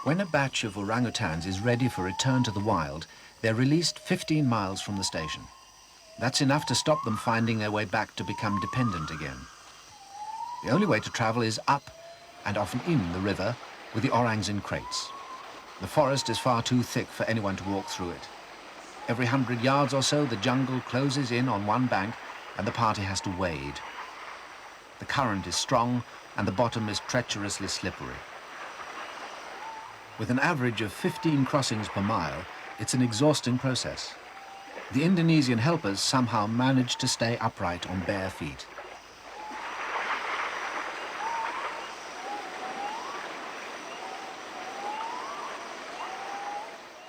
When a batch of orangutans is ready for return to the wild, they're released 15 miles from the station. That's enough to stop them finding their way back to become dependent again. The only way to travel is up and often in the river with the orangs in crates. The forest is far too thick for anyone to walk through it. Every 100 yards or so, the jungle closes in on one bank and the party has to wade. The current is strong and the bottom is treacherously slippery. With an average of 15 crossings per mile, it's an exhausting process. The Indonesian helpers somehow manage to stay upright on bare feet.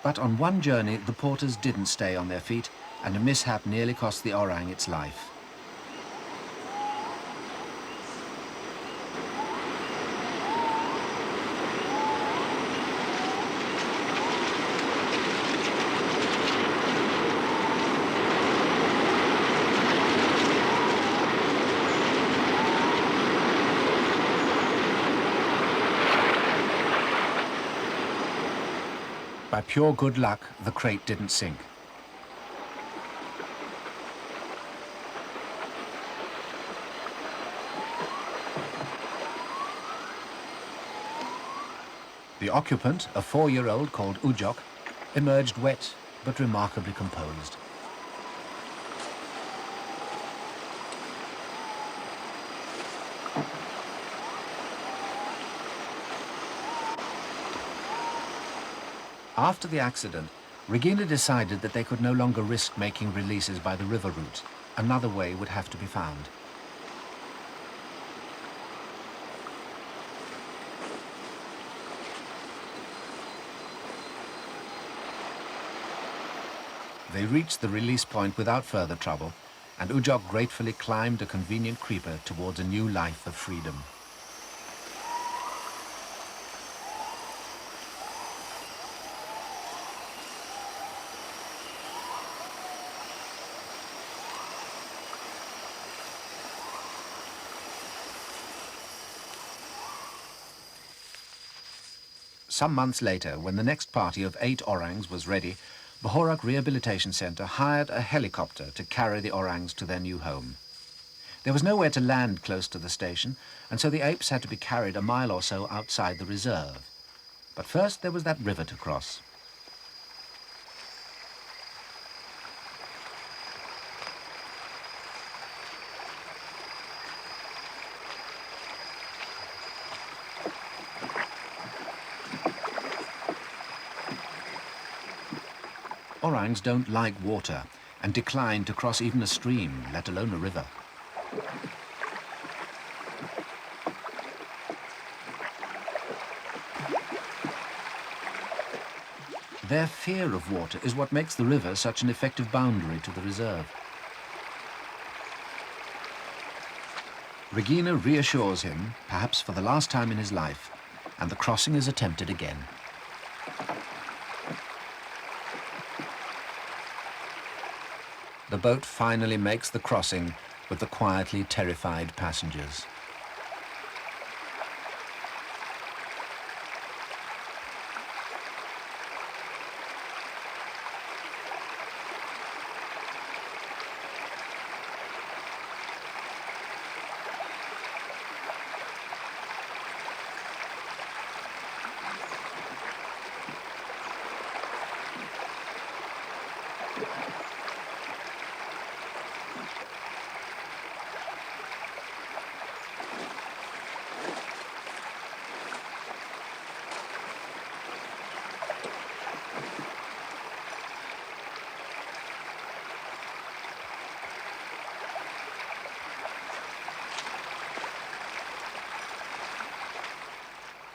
But on one journey, the porters didn't stay on their feet, and a mishap nearly cost the orang its life. By pure good luck, the crate didn't sink. The occupant, a 4-year-old called Ujok, emerged wet but remarkably composed. After the accident, Regina decided that they could no longer risk making releases by the river route. Another way would have to be found. They reached the release point without further trouble, and Ujok gratefully climbed a convenient creeper towards a new life of freedom. Some months later, when the next party of 8 orangs was ready, Bohorak Rehabilitation Center hired a helicopter to carry the orangs to their new home. There was nowhere to land close to the station, and so the apes had to be carried a mile or so outside the reserve. But first there was that river to cross. Orangs don't like water and decline to cross even a stream, let alone a river. Their fear of water is what makes the river such an effective boundary to the reserve. Regina reassures him, perhaps for the last time in his life, and the crossing is attempted again. The boat finally makes the crossing with the quietly terrified passengers.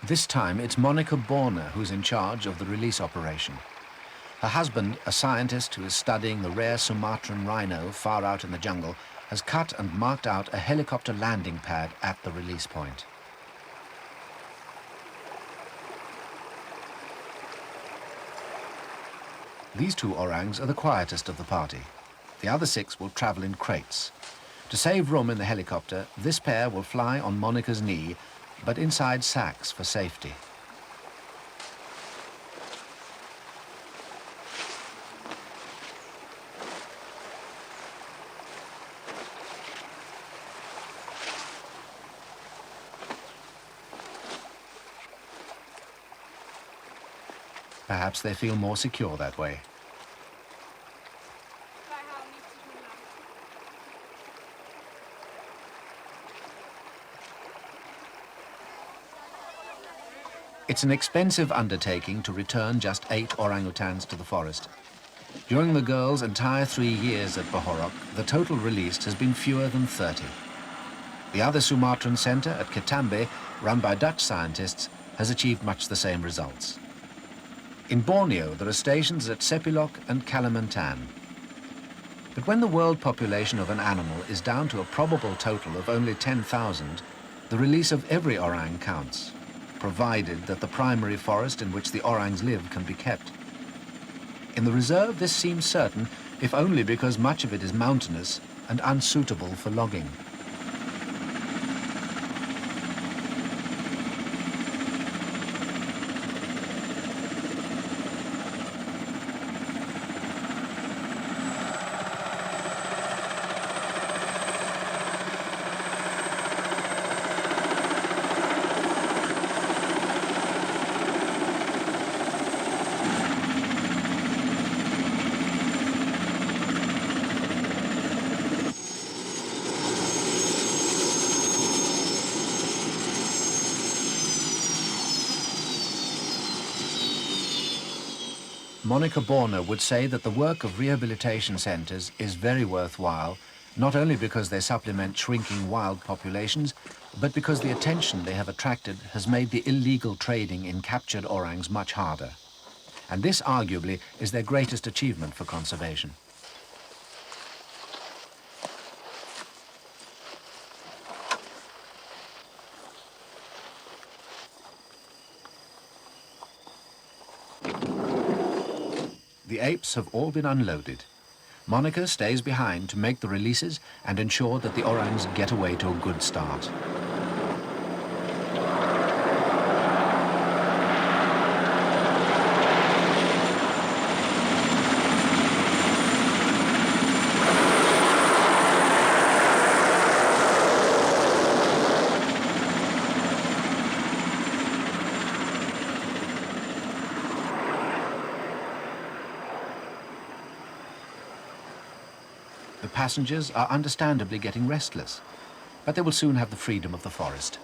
This time, it's Monica Borner who's in charge of the release operation. Her husband, a scientist who is studying the rare Sumatran rhino far out in the jungle, has cut and marked out a helicopter landing pad at the release point. These 2 orangs are the quietest of the party. The other 6 will travel in crates. To save room in the helicopter, this pair will fly on Monica's knee, but inside sacks for safety. Perhaps they feel more secure that way. It's an expensive undertaking to return just 8 orangutans to the forest. During the girls' entire 3 years at Bohorok, the total released has been fewer than 30. The other Sumatran centre at Ketambe, run by Dutch scientists, has achieved much the same results. In Borneo, there are stations at Sepilok and Kalimantan. But when the world population of an animal is down to a probable total of only 10,000, the release of every orang counts, provided that the primary forest in which the orangs live can be kept. In the reserve, this seems certain, if only because much of it is mountainous and unsuitable for logging. Monica Borner would say that the work of rehabilitation centres is very worthwhile, not only because they supplement shrinking wild populations, but because the attention they have attracted has made the illegal trading in captured orangs much harder. And this, arguably, is their greatest achievement for conservation. The apes have all been unloaded. Monica stays behind to make the releases and ensure that the orangs get away to a good start. The passengers are understandably getting restless, but they will soon have the freedom of the forest.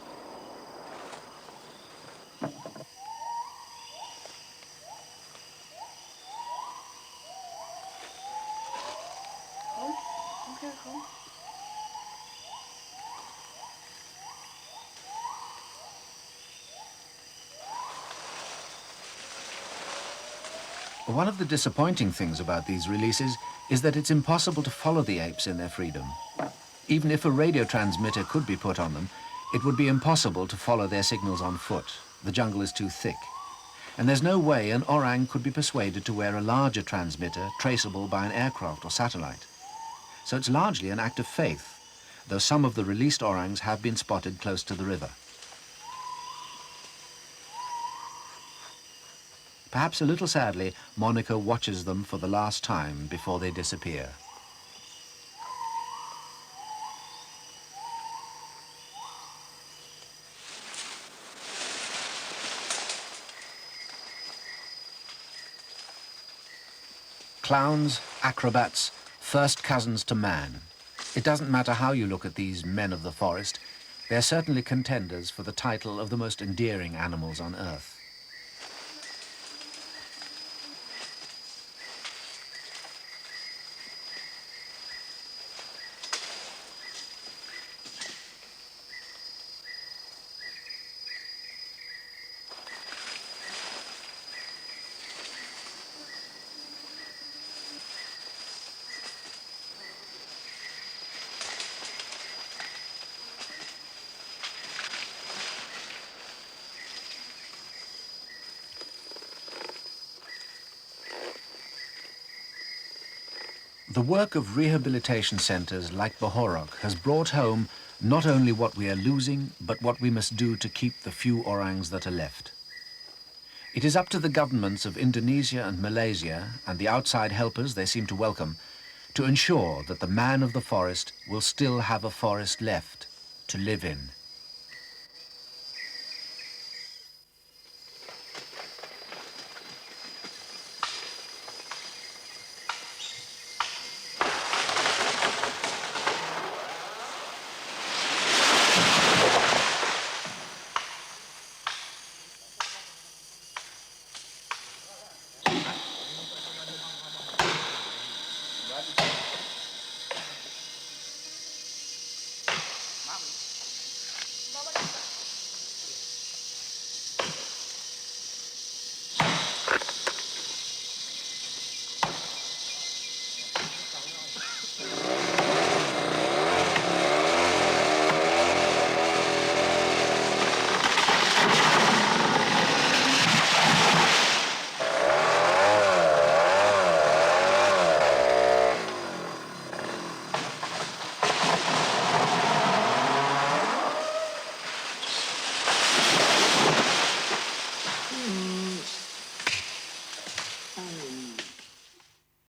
One of the disappointing things about these releases is that it's impossible to follow the apes in their freedom. Even if a radio transmitter could be put on them, it would be impossible to follow their signals on foot. The jungle is too thick. And there's no way an orang could be persuaded to wear a larger transmitter traceable by an aircraft or satellite. So it's largely an act of faith, though some of the released orangs have been spotted close to the river. Perhaps a little sadly, Monica watches them for the last time before they disappear. Clowns, acrobats, first cousins to man. It doesn't matter how you look at these men of the forest, they're certainly contenders for the title of the most endearing animals on Earth. The work of rehabilitation centres like Bohorok has brought home not only what we are losing, but what we must do to keep the few orangs that are left. It is up to the governments of Indonesia and Malaysia, and the outside helpers they seem to welcome, to ensure that the man of the forest will still have a forest left to live in.